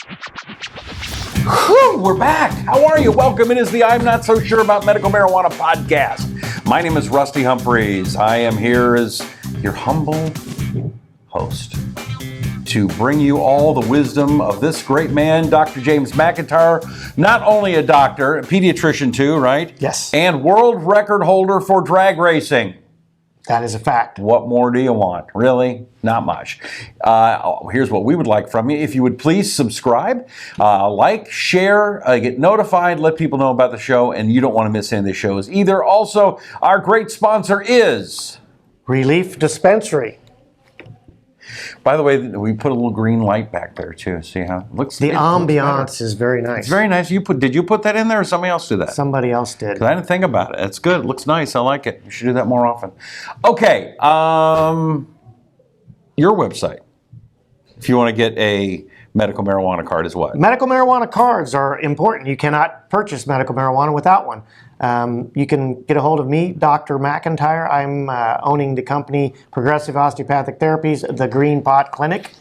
Whew, we're back. How are you? Welcome. It is the I'm Not So Sure About Medical Marijuana podcast. My name is Rusty Humphries. I am here as your humble host to bring you all the wisdom of this great man, Dr. James McEntire. Not only a doctor, a pediatrician too, right? Yes. And world record holder for drag racing. That is a fact. What more do you want? Really? Not much. Here's what we would like from you. If you would please subscribe, like, share, get notified, let people know about the show, and you don't want to miss any of the shows either. Also, our great sponsor is ReLeaf Dispensary. By the way, we put a little green light back there too. See how it looks? The ambiance is very nice. It's very nice. Did you put that in there or somebody else do that? Somebody else did. 'Cause I didn't think about it. It's good. It looks nice. I like it. You should do that more often. Okay. Your website, if you want to get a medical marijuana card, is what? Medical marijuana cards are important. You cannot purchase medical marijuana without one. You can get a hold of me, Dr. McEntire. I'm owning the company Progressive Osteopathic Therapies, the Green Pot Clinic.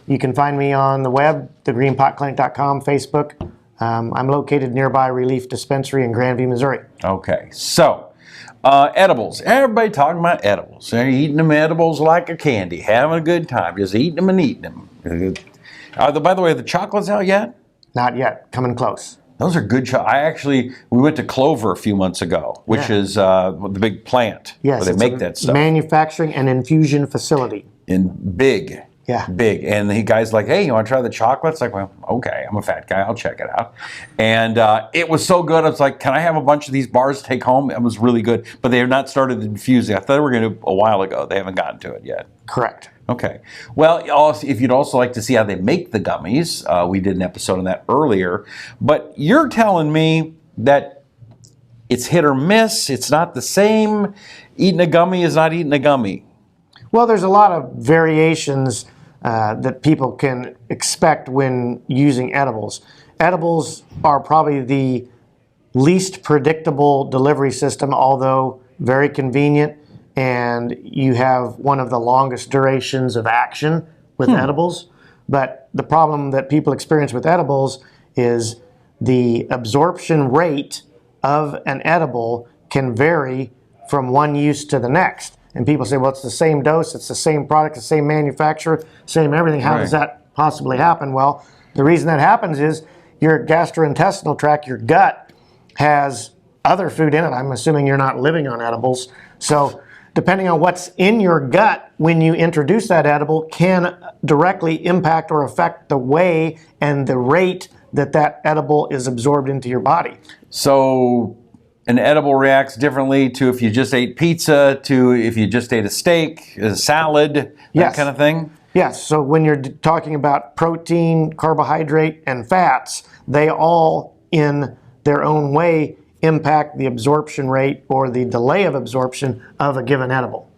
You can find me on the web, thegreenpotclinic.com, Facebook. I'm located nearby ReLeaf Dispensary in Grandview, Missouri. Okay, so edibles. Everybody talking about edibles. They're eating them edibles like a candy, having a good time, just eating them and eating them. By the way, are the chocolates out yet? Not yet. Coming close. Those are good. We went to Clover a few months ago, which is the big plant yes, where they make that stuff. Manufacturing and infusion facility. In big. Yeah. Big. And the guy's like, hey, you want to try the chocolates? Like, well, okay, I'm a fat guy. I'll check it out. And it was so good. I was like, can I have a bunch of these bars to take home? It was really good. But they have not started infusing. I thought they were going to a while ago. They haven't gotten to it yet. Correct. Okay. Well, if you'd also like to see how they make the gummies, we did an episode on that earlier. But you're telling me that it's hit or miss. It's not the same. Eating a gummy is not eating a gummy. Well, there's a lot of variations that people can expect when using edibles. Edibles are probably the least predictable delivery system, although very convenient. And you have one of the longest durations of action with edibles. But the problem that people experience with edibles is the absorption rate of an edible can vary from one use to the next. And people say, well, it's the same dose, it's the same product, the same manufacturer, same everything. How does that possibly happen? Well, the reason that happens is your gastrointestinal tract, your gut, has other food in it. I'm assuming you're not living on edibles. So depending on what's in your gut when you introduce that edible can directly impact or affect the way and the rate that that edible is absorbed into your body. So an edible reacts differently to if you just ate pizza, to if you just ate a steak, a salad, that kind of thing? Yes. So when you're talking about protein, carbohydrate, and fats, they all, in their own way, impact the absorption rate or the delay of absorption of a given edible.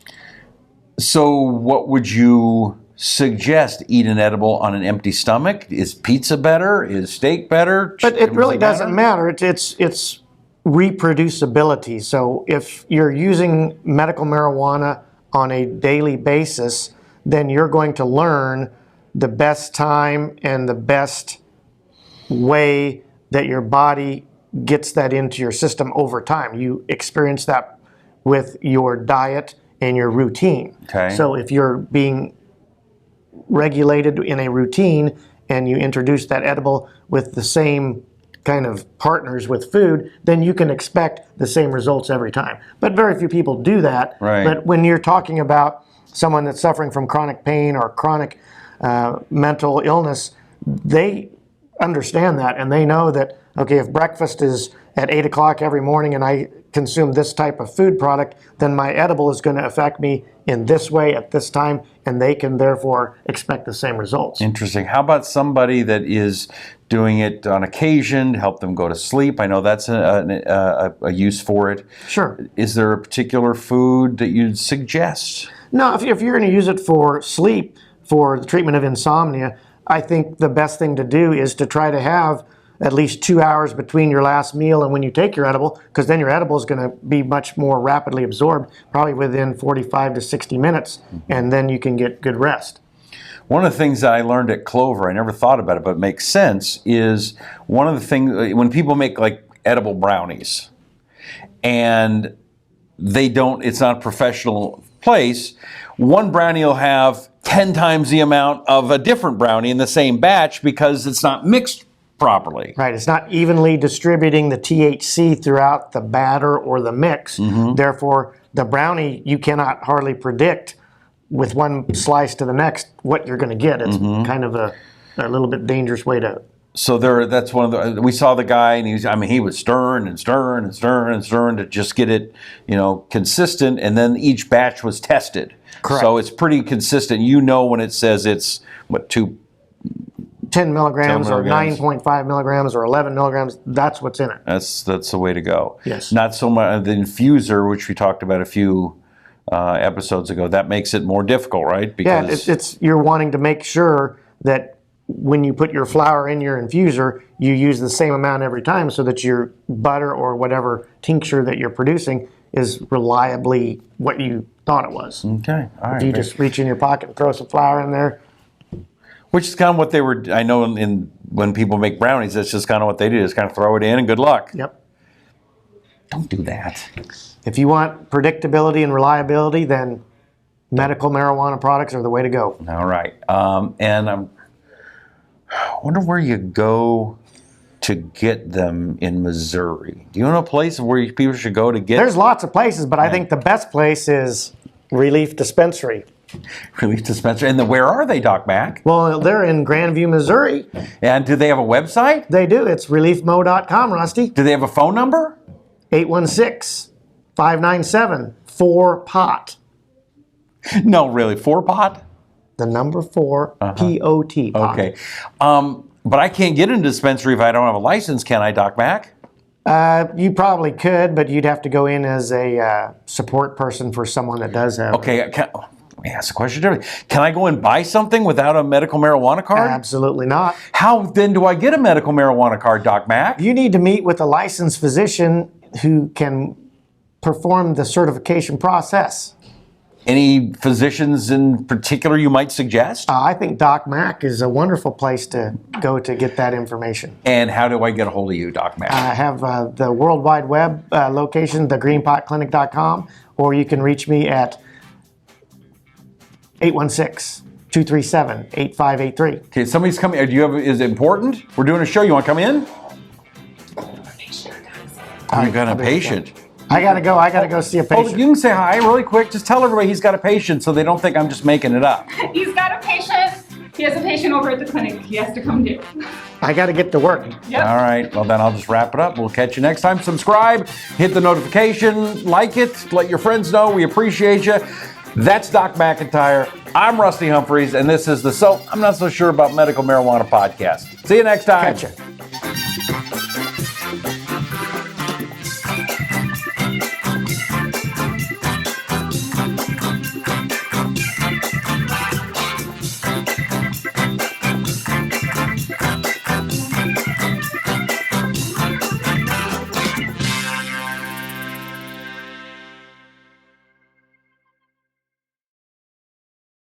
So what would you suggest? Eat an edible on an empty stomach? Is pizza better? Is steak better? But it really doesn't matter. It's reproducibility. So if you're using medical marijuana on a daily basis, then you're going to learn the best time and the best way that your body gets that into your system over time. You experience that with your diet and your routine. Okay. So if you're being regulated in a routine and you introduce that edible with the same kind of partners with food, then you can expect the same results every time. But very few people do that. Right. But when you're talking about someone that's suffering from chronic pain or chronic mental illness, they understand that and they know that, okay, if breakfast is at 8 o'clock every morning and I consume this type of food product, then my edible is going to affect me in this way at this time, and they can therefore expect the same results. Interesting. How about somebody that is doing it on occasion to help them go to sleep? I know that's a use for it. Sure. Is there a particular food that you'd suggest? No, if you're going to use it for sleep, for the treatment of insomnia, I think the best thing to do is to try to have at least 2 hours between your last meal and when you take your edible, because then your edible is going to be much more rapidly absorbed, probably within 45 to 60 minutes, and then you can get good rest. One of the things that I learned at Clover, I never thought about it, but it makes sense, is one of the things, when people make like edible brownies, and it's not a professional place, one brownie will have 10 times the amount of a different brownie in the same batch because it's not mixed properly. Right, it's not evenly distributing the THC throughout the batter or the mix. Therefore, the brownie, you cannot hardly predict with one slice to the next what you're going to get. It's kind of a little bit dangerous way to. So that's one of the. We saw the guy, and he was stirring and stirring and stirring and stirring to just get it, consistent. And then each batch was tested. Correct. So it's pretty consistent. When it says it's 10 milligrams or 9.5 milligrams or 11 milligrams. That's what's in it. That's the way to go. Yes. Not so much the infuser, which we talked about a few episodes ago. That makes it more difficult, right? Because it's you're wanting to make sure that when you put your flour in your infuser, you use the same amount every time so that your butter or whatever tincture that you're producing is reliably what you thought it was. Okay, all right. If you just reach in your pocket and throw some flour in there. Which is kind of what they were, I know when people make brownies, that's just kind of what they do, is kind of throw it in and good luck. Yep. Don't do that. If you want predictability and reliability, then medical marijuana products are the way to go. All right. And I wonder where you go to get them in Missouri. Do you know a place where people should go to get? There's lots of places, but I think the best place is ReLeaf Dispensary. ReLeaf Dispensary. And where are they, Doc Mac? Well, they're in Grandview, Missouri. And do they have a website? They do. It's reliefmo.com, Rusty. Do they have a phone number? 816-597-4POT. No, really. 4-pot? The number 4, P-O-T. Pot. Okay. But I can't get into dispensary if I don't have a license, can I, Doc Mac? You probably could, but you'd have to go in as a support person for someone that does have. Okay. Let me ask the question differently. Can I go and buy something without a medical marijuana card? Absolutely not. How then do I get a medical marijuana card, Doc Mac? You need to meet with a licensed physician who can perform the certification process. Any physicians in particular you might suggest? I think Doc Mac is a wonderful place to go to get that information. And how do I get a hold of you, Doc Mac? I have the World Wide Web location, thegreenpotclinic.com, or you can reach me at 816-237-8583. Okay, somebody's coming. Is it important? We're doing a show. You want to come in? You've got a patient. I gotta go see a patient. You can say hi really quick. Just tell everybody he's got a patient so they don't think I'm just making it up. He's got a patient. He has a patient over at the clinic. He has to come do. I gotta get to work. Yep. All right. Well, then I'll just wrap it up. We'll catch you next time. Subscribe, hit the notification, like it, let your friends know. We appreciate you. That's Doc McEntire. I'm Rusty Humphries, and this is the I'm Not So Sure About Medical Marijuana podcast. See you next time. Catch ya.